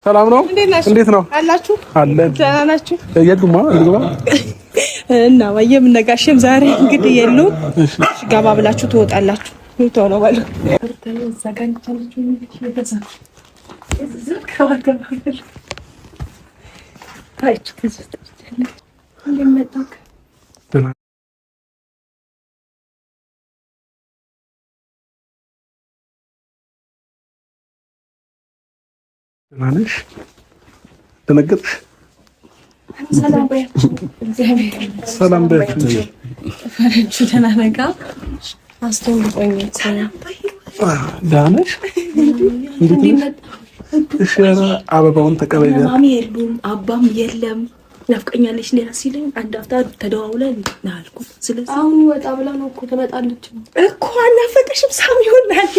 ሰላም ነው። እንዴት ነው አላችሁ? አለን። ደህና ናችሁ? የሉማ ልግባ እና ወየም ነጋሽም ዛሬ እንግዲህ የሉም። እሺ ገባ ብላችሁ ትወጣላችሁ። ቶሎ በሉ። ማነሽ ተነገርሽ? ሰላም በያችሁ። ሰላም በያችሁ። ፈረንቹ ተናነጋ አስተውልቆኝ ሰላም ዳነሽ እንዴት እሺ? አበባውን ተቀበል። ማሚ የሉም አባም የለም። ናፍቀኛለሽ ሌላ ሲለኝ አንድ አፍታ ተደዋውለን ናልኩት። ስለዚህ አሁን ወጣ ብላ ነው እኮ ትመጣለች እኮ። አናፈቀሽም? ሳሚውን ናል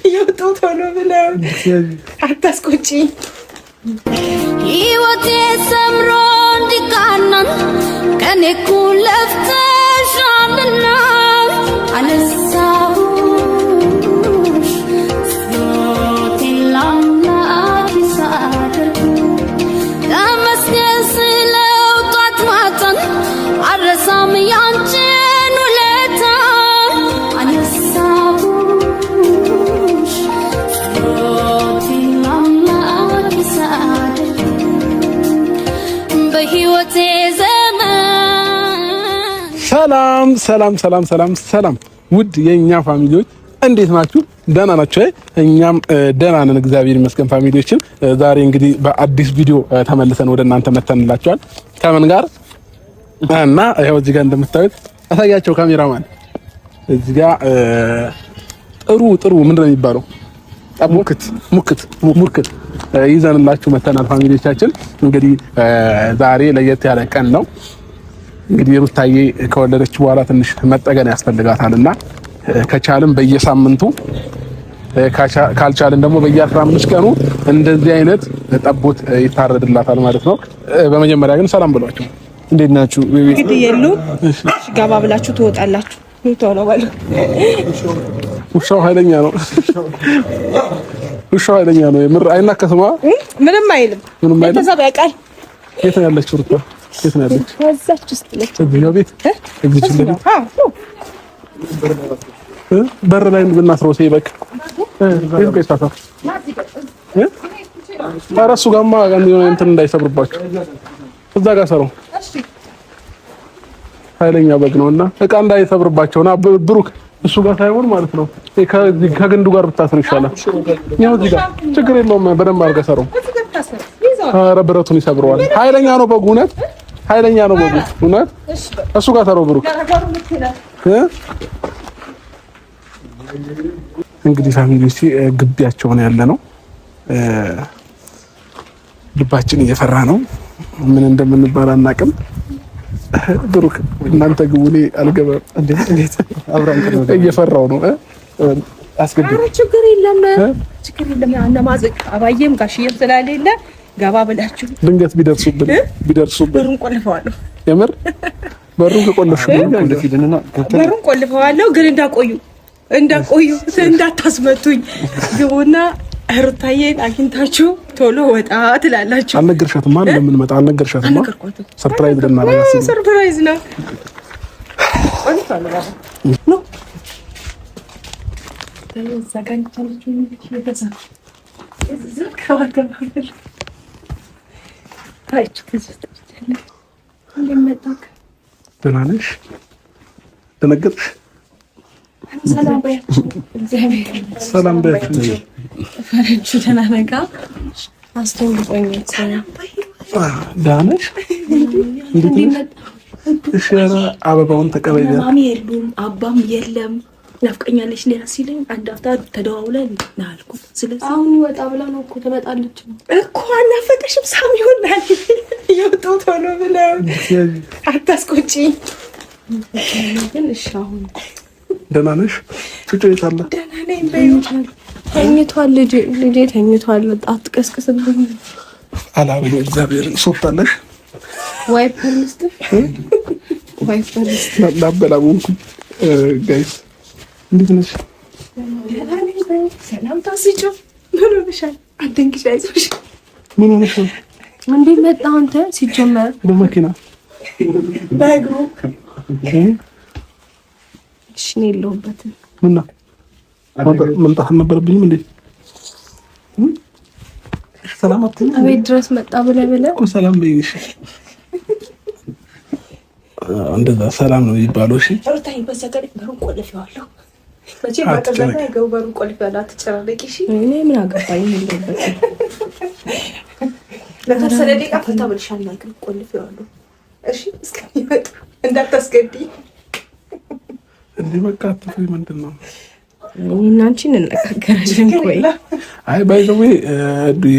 ይወጣው ቶሎ ብለው አታስቆጪ። ህይወቴ ሰምሮ እንዲቃናን ከኔ እኩል ለፍተሻልና አነሳሁሽ ሞቴን ላምላክ ሳደርግ ተመስገን ስለው ጧት ማታን አልረሳም ያንቺን ውለታ አነሳሁሽ ሞቴን ላምላክ ሳደርግ በህይወቴ ሰላም ሰላም ሰላም ሰላም ሰላም ውድ የኛ ፋሚሊዎች እንዴት ናችሁ? ደህና ናችሁ? እኛም ደህና ነን እግዚአብሔር ይመስገን። ፋሚሊዎችን ዛሬ እንግዲህ በአዲስ ቪዲዮ ተመልሰን ወደ እናንተ መተንላችኋል። ከምን ጋር እና ያው እዚህ ጋር እንደምታዩት አሳያቸው ካሜራማን። እዚህ ጋር ጥሩ ምንድነው የሚባለው? ሙክት ይዘንላችሁ መተናል ፋሚሊዎቻችን። እንግዲህ ዛሬ ለየት ያለ ቀን ነው። እንግዲህ ሩታዬ ከወለደች በኋላ ትንሽ መጠገን ያስፈልጋታልና ከቻልን በየሳምንቱ ካልቻልን ደግሞ በየ15 ቀኑ እንደዚህ አይነት ጠቦት ይታረድላታል ማለት ነው። በመጀመሪያ ግን ሰላም ብሏችሁ እንዴት ናችሁ? እንግዲህ የሉም። ገባ ብላችሁ ትወጣላችሁ። ቶሎ በሉ። ውሻው ኃይለኛ ነው። የምር አይናከስማ። ምንም አይልም። ቤተሰብ ያውቃል። የት ነው ያለችው ሩታ? የት ነው ያለችው? እዛች ውስጥ ነች። እዚህኛው ቤት በር ላይ ብናስረው ሲበቅ እሱ ጋማ እንትን እንዳይሰብርባችሁ እዛ ጋር ሰረው። ኃይለኛ በግ ነውና እቃ እንዳይሰብርባቸውና ብሩክ እሱ ጋር ሳይሆን ማለት ነው ከግንዱ ጋር ብታስር ይሻላል። ያው እዚህ ጋር ችግር የለውም። በደንብ አድርገህ ሰረው። ኧረ ብረቱን ይሰብረዋል። ኃይለኛ ነው በጉ፣ እውነት ኃይለኛ ነው በጉ እውነት። እሱ ጋር ሰረው ብሩክ። እንግዲህ ፋሚሊዎች ግቢያቸው ነው ያለ ነው። ልባችን እየፈራ ነው። ምን እንደምንባል አናውቅም። ብሩክ እናንተ ግቡ፣ እኔ አልገባም። እንዴት አብራን እየፈራው ነው። አስገድዱ። ችግር የለም። አነማዘቅ አባዬም ጋሽዬም ስላሌለ ገባ ብላችሁ ድንገት ቢደርሱብን በሩን ቆልፈዋለሁ። የምር በሩን ከቆለፍሽብኝ በሩን ቆልፈዋለሁ። ግን እንዳቆዩ እንዳታስመቱኝ። ግቡና ሩታዬን አግኝታችሁ ቶሎ ወጣ ትላላችሁ። አልነገርሻትም? ማን እንደምንመጣ አልነገርሻትም? ሰርፕራይዝ ልናደርጋት። ሰርፕራይዝ ነው። ደህና ነሽ? ተነገርሽ? ሰላም በያችሁ። ሰላም በያችሁ። ፈረንቹ ተናነጋ አስተውልቆኝ ሰላም ዳነሽ እንዴት እሺ? አበባውን ተቀበል። ማሚ የሉም አባም የለም። ናፍቀኛለሽ ሌላ ሲለኝ አንድ አፍታ ተደዋውለን ናልኩት። ስለዚህ አሁን ወጣ ብላ ነው እኮ ትመጣለች እኮ። አናፈቀሽም? ሳሚውን ናል ይወጣው ቶሎ ብለው አታስቆጪ። ግን እሺ አሁን ደህና ነሽ? ጩጩ የት አለ? ደህና ነኝ በይውታል። ተኝቷል ልጄ ተኝቷል። አትቀስቅስብኝ። አላበለ እግዚአብሔርን ሶፍታለሽ ዋይፐር ልስጥሽ? ዋይፐር ልስጥሽ? ላበላሙንኩ ጋይስ እንዴት ነሽ? ሰላም ታስጩ ምን ሆነሻል? አትንኪሽ፣ አይዞሽ ምን ሆነሽ ነው? እንዴት መጣ አንተ? ሲጀመር በመኪና በእግሩ እሺ ነው የለሁበትም። ምን ነው መምጣት አልነበረብኝም እንዴ? ሰላም አትይም? አቤት ድረስ መጣ ብለህ እኮ ሰላም በይሽ። እንደዛ ሰላም ነው የሚባለው። እሺ ሩታዬ፣ በዘገር በሩን ቆልፌዋለሁ። መቼ ባተዘጋ ይገው በሩን ቆልፌዋለሁ። አትጨናነቂ እሺ። እኔ ምን አገባኝ የለሁበትም። ለተወሰነ ደቂቃ ፈታ ብልሻል። ግን ቆልፌዋለሁ። እሺ እስከሚመጣ እንዳታስገዲ። እንዴ በቃ አትፈይ። ምንድን ነው እና አንቺን እንነጋገራለን። ቆይ አይ ባይዘው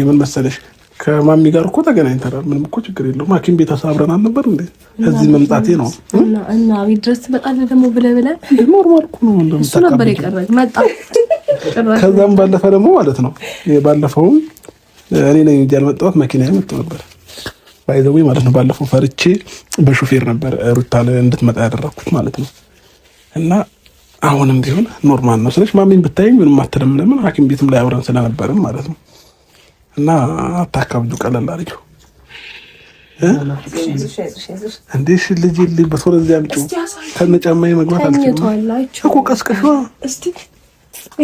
ምን መሰለሽ ከማሚ ጋር እኮ ተገናኝተናል። ምንም እኮ ችግር የለውም። ሐኪም ቤት አሳብረን አልነበር እንዴ? እዚህ መምጣቴ ነው እና ቤት ድረስ ትመጣለህ ደግሞ ብለህ ኖርማል እኮ ነው እንደምታውቀው። እሱ ነበር የቀረኝ መጣ። ከዛም ባለፈ ደግሞ ማለት ነው ባለፈውም እኔ ነኝ እንጂ ያልመጣሁት መኪናዬ መጥቶ ነበር ባይዘው ማለት ነው። ባለፈው ፈርቼ በሹፌር ነበር ሩታን እንድትመጣ ያደረኩት ማለት ነው። እና አሁንም ቢሆን ኖርማል ነው ስለሽ ማሚን ብታየኝ ምንም አትልም። ለምን ሐኪም ቤትም ላይ አብረን ስለነበርን ማለት ነው። እና አታካብዱ፣ ቀለል አድርጊው እንዴ። እሺ ልጅ በሶረ እዚያ አምጪው ከነጫማዬ መግባት አልችልም እኮ። ቀስቀሽዋ እስቲ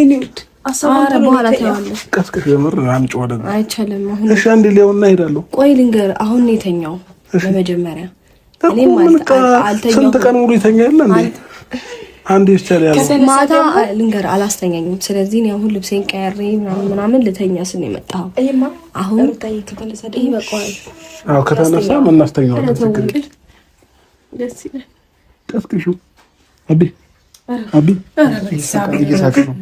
እኔውድ አሳራ በኋላ ታያለሽ። ቀስቀሽ የምር አምጪው ወደ አይቻልም። አሁን እሺ አንዴ ሊያውና እሄዳለሁ። ቆይ ልንገር፣ አሁን ነው የተኛው ለመጀመሪያ። እኔ ማለት አልተኛው። ስንት ቀን ሙሉ ይተኛል እንዴ? አንዴ ይቻላል ያለው ማታ ልንገር አላስተኛኝም። ስለዚህ ነው አሁን ልብሴን ቀያሬ ምናምን ልተኛ ስን የመጣው። እይማ አሁን ሩታዬ ከተነሳ ይሄ በቃው። አዎ ከተነሳ ምን እናስተኛዋለን? ደስ ይላል። ቀስቅሹ አቢ እየሳቀ ነው።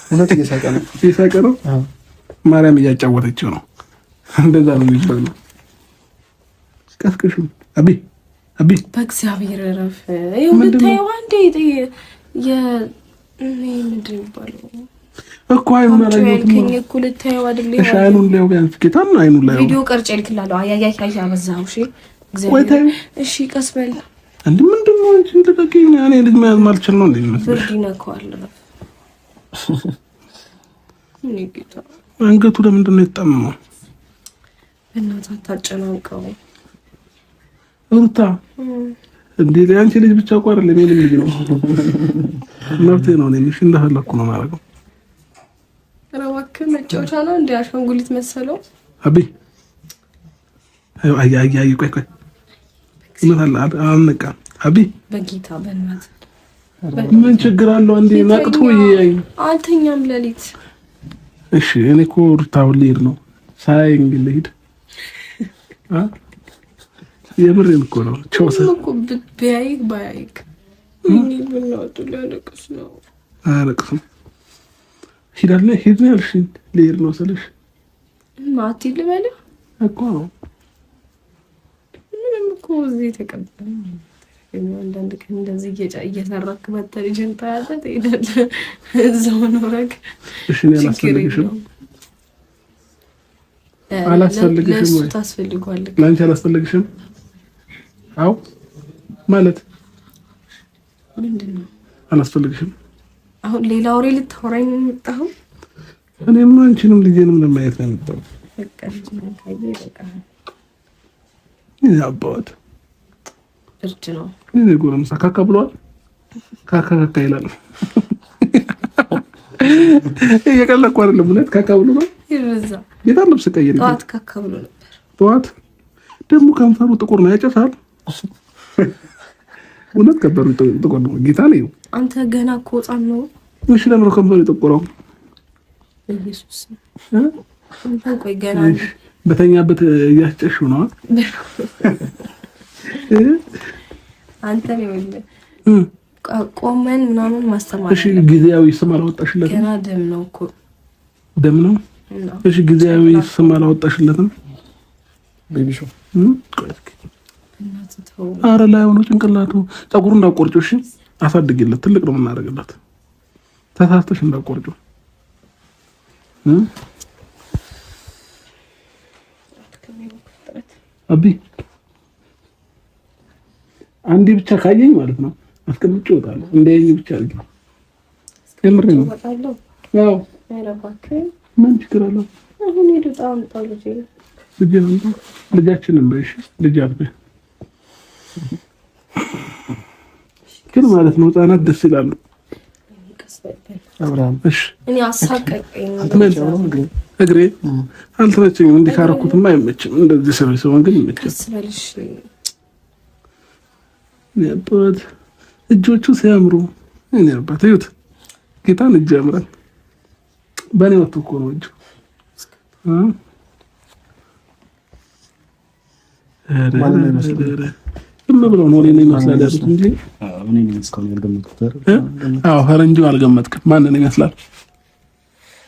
እውነት እየሳቀ ነው። ማርያም እያጫወተችው ነው። እንደዛ ነው የሚባለው። ቀስቅሹ አቢ በእግዚአብሔር ረፍ የምታየው አንዴ ምንድን የሚባለው እኮ አይኑን አላየሁትም እኮ ልታየው አይደል? እሺ አይኑን ላይ ቢያንስ ጌታን አይኑን ላይ ቪዲዮ ቀርጬ እልክልሃለሁ። አያያይ አበዛው። እሺ እግዚአብሔር እሺ ቀስ በል እንዴ። ምንድን ነው እንጂ ልቀቂኝ። እኔ ልጅ መያዝ ማልችል ነው እንዴ? ብርድ ይነካዋል። እኔ ጌታ አንገቱ ለምንድን ነው የተጠመመው? በእናትህ አታጨናንቀው ሩታ። እንዴ ለአንቺ ልጅ ብቻ እኮ አይደለም የኔም ልጅ ነው። መብቴ ነው። እኔ እሺ እንደፈለኩ ነው ማረገው። ኧረ እባክህ መጫወቻ ነው እንዴ? አሻንጉሊት መሰለው። አቢ አይ ቆይ ይመጣል። አልነቃ አቢ በጌታ በእናትህ ምን ችግር አለው? አንዴ ነቅቶ ይያይ አልተኛም ሌሊት። እሺ እኔ እኮ ሩታው ልሄድ ነው ሳይ እንግዲህ ልሂድ የምሬን እኮ ነው። ቾሰ እኮ ቢያይክ ባያይክ ምን ብናወጡ ሊያለቅስ ነው። አያለቅስም። ሂዳለ ሂድ ነው ያልሽኝ። ልሄድ ነው ስልሽ ማቲ ልበል እኮ ነው። ምንም እኮ እዚህ ተቀበል አንዳንድ ቀን እንደዚህ እየሰራክ በተልጅን ታያለህ ትሄዳለህ። እዛው ነው ረግ። እሺ ነው ያላስፈልግሽም አላስፈልግሽም ወይ ታስፈልጓለህ? ላንቺ አላስፈልግሽም? አው ማለት ምንድነው? አላስፈልግሽም። አሁን ሌላ ወሬ ልታወራኝ ነው የመጣኸው? እኔም አንቺንም ልጄንም ለማየት ነው የመጣው። በቃ ያባውት እርጅ ነው እኔ ጎረምሳ ካካ ብሏል። ካካ ይላል። እየቀለድኩ አይደለም። እውነት ካካ ብሎ ነው ይረዛ። የታን ልብስ ቀይር። ጠዋት ካካ ብሎ ነበር። ጠዋት ደግሞ ከንፈሩ ጥቁር ነው ያጨሳል። እውነት ከንፈሩ ጥቁር ነው። ጌታ ነው። አንተ ገና እኮ ሕፃን ነው። እሺ ለምን ከንፈሩ ጥቁረው? ኢየሱስ አንተ ቆይ ገና በተኛበት እያስጨሽው ነው። አንተ ነው ቆመን ምናምን ማስተማር። እሺ ጊዜያዊ ስም አላወጣሽለትም? ገና ደም ነው እኮ ደም ነው። እሺ ጊዜያዊ ስም አላወጣሽለትም? ቤቢሾ አረ ላይ ሆኖ ጭንቅላቱ ፀጉሩ እንዳቆርጪው። እሺ አሳድግለት። ትልቅ ነው የምናደርግለት። ተሳስተሽ እንዳቆርጪው አቢ አንዴ ብቻ ካየኝ ማለት ነው አስቀምጬ እወጣለሁ። እንደየኝ ብቻ አድርጊ። ከምሬ ነው። ያው ምን ችግር አለው? አሁን ሄዱ ጣም ጣሉ ልጃችንን በይሽ ልጅ አትበይ ግን ማለት ነው። ህፃናት ደስ ይላሉ። አብርሃም እሺ እኔ አሳቀቀኝ እግሬ አልተመቸኝም። እንዲህ ካረኩትማ አይመችም። እንደዚህ ሰው ግን ይመችም። ስለልሽ ያባት እጆቹ ሲያምሩ እኔ አባት እዩት። ጌታን እጅ ያምራል። በእኔ ወጥቶ እኮ ነው እጁ ዝም ብሎ ነው እኔን ይመስላል ያሉት እንጂ እኔን እስካሁን ያልገመትኩት። አዎ ፈረንጁ አልገመትክም። ማንን ይመስላል?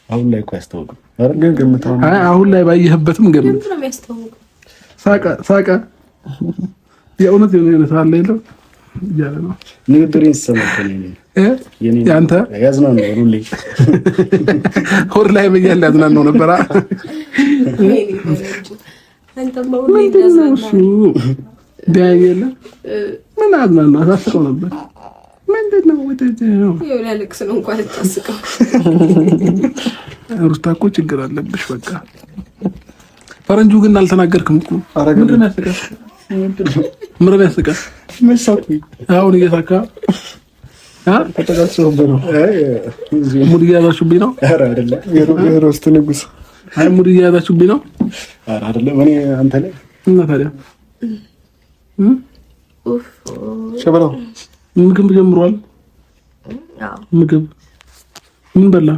አሁን ላይ እኮ ያስታውቃል። አረ ግን ገምተው ነው። አሁን ላይ ባየህበትም ገምት። ሳቀ የእውነት የሆነ ሳለ የለው እያለ ነው ንግግሬን ሲሰማኝ ያንተ ያዝናን ነው ሁሌ ሆድ ላይ በያለ ያዝናን ነው ነበር። አንተማ ሁሌ ያዝናን ዳያየለ ምን አዝናን ነው አሳስቀው ነበር። ምንድነው ወደደው ለልክስ ነው እንኳን ተታስቀው ሩታ እኮ ችግር አለብሽ። በቃ ፈረንጁ ግን አልተናገርክም እኮ ምንድነው ያስቀር? ምንድነው ያስቀር? መሳቁ አሁን እየሳካ ከተጋጨው ነው። ሙድ እያያዛችሁብኝ ነው። ኧረ አይደለም የሮስት ንጉስ። አይ ሙድ እያያዛችሁብኝ ነው። ኧረ አይደለም እኔ አንተ ላይ እና ታዲያ ሸበላው ምግብ ጀምሯል። ምግብ ምን በላ?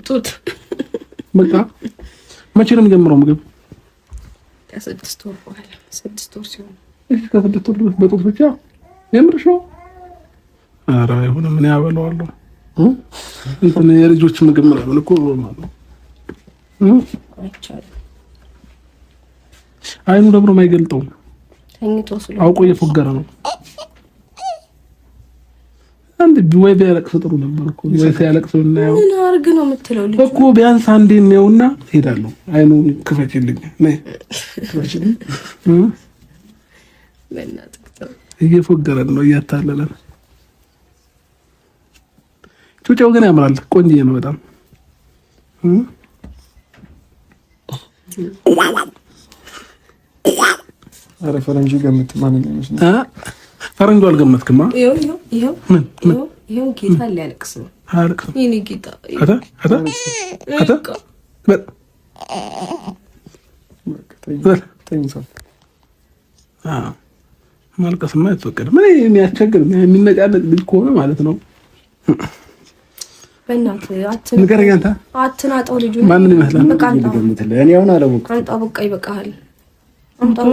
ጡት በቃ መቼ ነው የሚጀምረው ምግብ? ከስድስት ወር በኋላ 6 ወር ሲሆን እሺ ከስድስት ወር በጡት ብቻ የምርሽ ነው? ኧረ አይሆንም። ምን ያበላዋለሁ እንትን የልጆች ምግብ ምናምን እኮ ማለት ነው። አይቻልም። አይኑ ደብሮ ማይገልጠው ተኝቶ ስለሆነ አውቆ እየፎገረ ነው። አንድ ወይ ቢያለቅስ ጥሩ ነበር እኮ ወይ ሲያለቅስ ነው። ምን አርግ ነው የምትለው ልጅ እኮ ቢያንስ አንዴ ነውና ሄዳለሁ። አይኑ ክፈችልኝ ነይ ክፈችልኝ። በእናትህ እየፎገረን ነው እያታለለን። ጩጬው ግን ያምራል። ቆንጆ ነው በጣም ኧረ ፈረንጅ ገምት ማን ነው የሚመስለው? ፈረንጁ አልገመትክማ። ይኸው ጌታ ሊያለቅስ ነው። አልቅስ የእኔ ጌታ ማልቀስማ አይፈቀድም። ምን የሚያስቸግር የሚነቃነቅ ልጅ ከሆነ ማለት ነው። በእናትህ ንገረኝ አንተ አትናጠው። ልጁ ማንን ይመስላል? በቃ እኔ አሁን አላወቅኩም። አንጣ በቃ ይበቃሃል። አንጣው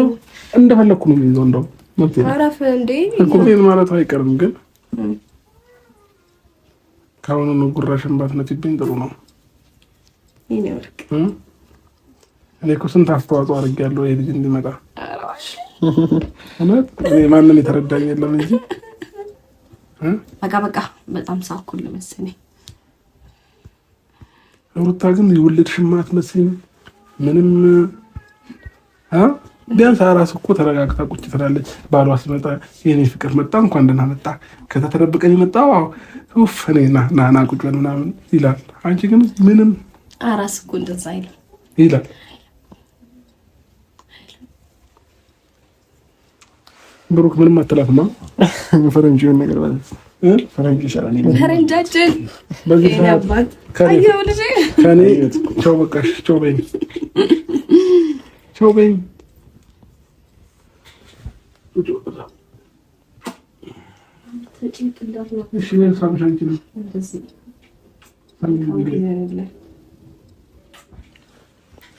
እንደፈለኩ ነው የሚይዘው። እንደው መብት ነው። አረፍ እንዴ እኮ ምን ማለት አይቀርም። ግን ካሁኑ ነው ጉራሽን ባትነቲብኝ ጥሩ ነው። ይኔርክ እኔ እኮ ስንት አስተዋጽኦ አድርጌያለሁ ይሄ ልጅ እንዲመጣ። እውነት እኔ ማንም የተረዳኝ የለም እንጂ በቃ በጣም ሳኩል መሰለኝ። ሩታ ግን የወለድሽማ አትመስይም ምንም ቢያንስ አራስ እኮ ተረጋግታ ቁጭ ትላለች። ባሏ ሲመጣ የኔ ፍቅር መጣ እንኳን ደህና መጣ ከተተደብቀኝ መጣው ኡፍ እኔና ናና ቁጭ በል ምናምን ይላል። አንቺ ግን ምንም አራስ እኮ እንደዛ ይላል። ብሩክ ምንም አትላትማ። ፈረንጅ የሆነ ነገር ማለት ፈረንጅ ይሻላል። ፈረንጃችን በዚህ ሰዓት ከኔ ቻው በቃሽ ቻው በይኝ ቻው በይኝ።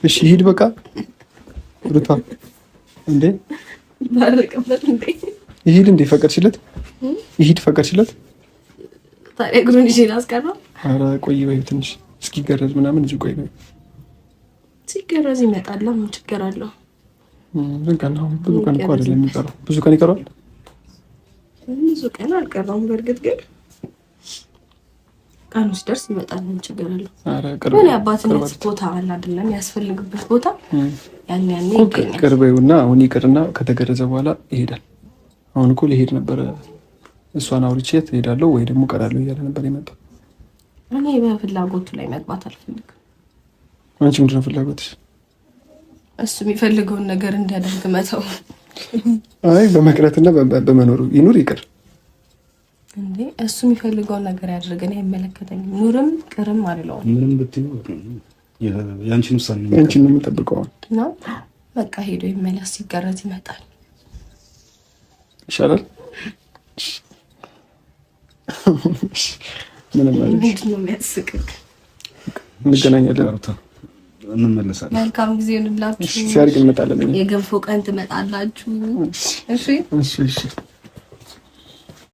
እሺ ሂድ በቃ ሩታ እንዴ ባረቀበት እንዴ ይሄድ እንዴ ፈቀድሽለት? ይሄድ ፈቀድሽለት? ታዲያ እግሩን ይዤ ላስቀረው? ኧረ ቆይ በይ ትንሽ እስኪገረዝ ምናምን እዚህ ቆይ በይ። ሲገረዝ ይመጣል። ምን ችግር አለው? ብዙ ቀን እኮ አይደለም የሚቀረው። ብዙ ቀን ይቀረዋል። ብዙ ቀን አልቀረውም። በእርግጥ ግን ቀኑ ሲደርስ ይመጣል። ምን ችግር አለው? ኧረ ቅርብ ምን አባትነት ቦታ አለ አይደለም? ያስፈልግበት ቦታ ያኔ ይገኛል። ቅርቤውና አሁን ይቅርና ከተገረዘ በኋላ ይሄዳል። አሁን እኮ ሊሄድ ነበረ። እሷን አውርቼት እሄዳለሁ ወይ ደግሞ ቀራለሁ እያለ ነበር የመጣው። እኔ በፍላጎቱ ላይ መግባት አልፈልግም። አንቺ ምንድን ነው ፍላጎትሽ? እሱ የሚፈልገውን ነገር እንዲያደርግ መተው። አይ በመቅረትና በመኖሩ ይኑር ይቅር እንዴ እሱ የሚፈልገውን ነገር ያድርግ። እኔ አይመለከተኝም። ኑርም ቅርም አይደለም። ምንም ብትዩ ያንቺን ውሳኔ ነው ያንቺን ነው የምጠብቀው ነው። በቃ ሄዶ ይመለስ፣ ሲገረዝ ይመጣል። ይሻላል። ምንም ማለት ነው የሚያስቅቅ። እንገናኛለን፣ እንመለሳለን። መልካም ጊዜ ይሁንላችሁ። ሲያርቅ እንመጣለን። የገንፎ ቀን ትመጣላችሁ። እሺ እሺ እሺ